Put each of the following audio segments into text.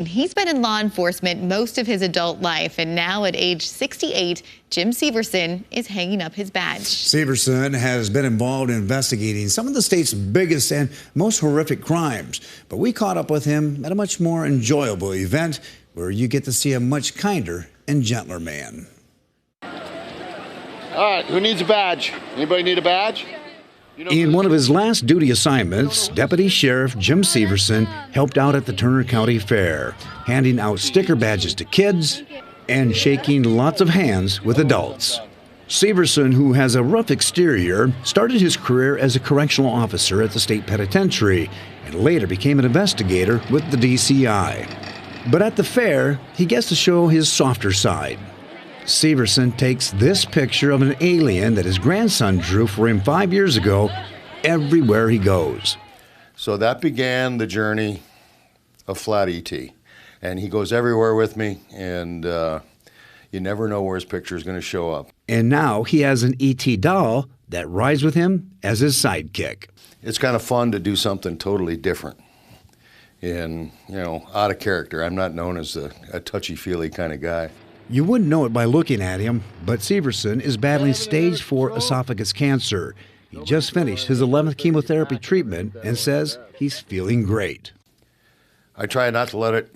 He's been in law enforcement most of his adult life, and now at age 68, Jim Severson is hanging up his badge. Severson has been involved in investigating some of the state's biggest and most horrific crimes, but we caught up with him at a much more enjoyable event where you get to see a much kinder and gentler man. All right, who needs a badge? Anybody need a badge? In one of his last duty assignments, Deputy Sheriff Jim Severson helped out at the Turner County Fair, handing out sticker badges to kids and shaking lots of hands with adults. Severson, who has a rough exterior, started his career as a correctional officer at the state penitentiary and later became an investigator with the DCI. But at the fair, he gets to show his softer side. Severson takes this picture of an alien that his grandson drew for him 5 years ago everywhere he goes. So that began the journey of Flat ET. And he goes everywhere with me, and you never know where his picture is going to show up. And now he has an ET doll that rides with him as his sidekick. It's kind of fun to do something totally different and, out of character. I'm not known as a touchy-feely kind of guy. You wouldn't know it by looking at him, but Severson is battling stage 4 esophagus cancer. He just finished his 11th chemotherapy treatment and says he's feeling great. I try not to let it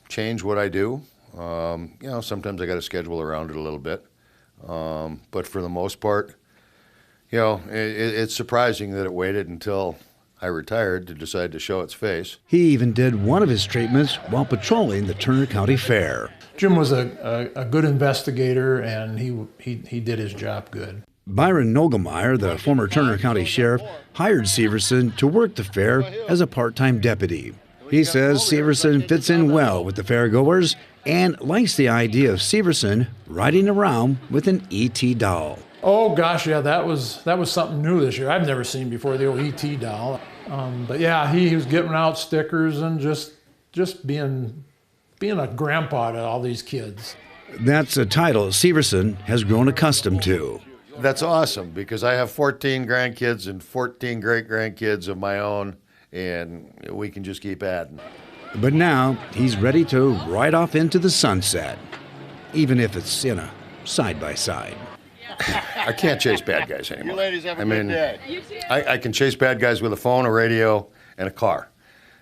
change what I do. Sometimes I got to schedule around it a little bit. But for the most part, it's surprising that it waited until I retired to decide to show its face. He even did one of his treatments while patrolling the Turner County Fair. Jim was a good investigator, and he did his job good. Byron Nogelmeyer, the former Turner County Sheriff, hired Severson to work the fair as a part-time deputy. He says Severson fits in well with the fairgoers and likes the idea of Severson riding around with an ET doll. Oh gosh, yeah, that was something new this year. I've never seen before, the old ET doll. But yeah, he was getting out stickers and just being a grandpa to all these kids. That's a title Severson has grown accustomed to. That's awesome, because I have 14 grandkids and 14 great-grandkids of my own, and we can just keep adding. But now he's ready to ride off into the sunset, even if it's in a side-by-side. I can't chase bad guys anymore. You ladies have a good day. I can chase bad guys with a phone, a radio, and a car.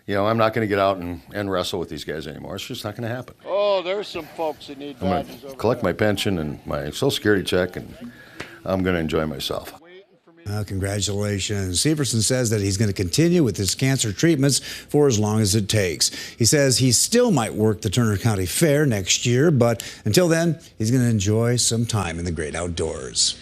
I'm not going to get out and wrestle with these guys anymore. It's just not going to happen. Oh, there's some folks that need badges. I'm going to collect my pension and my Social Security check, and I'm going to enjoy myself. Congratulations. Severson says that he's going to continue with his cancer treatments for as long as it takes. He says he still might work the Turner County Fair next year, but until then, he's going to enjoy some time in the great outdoors.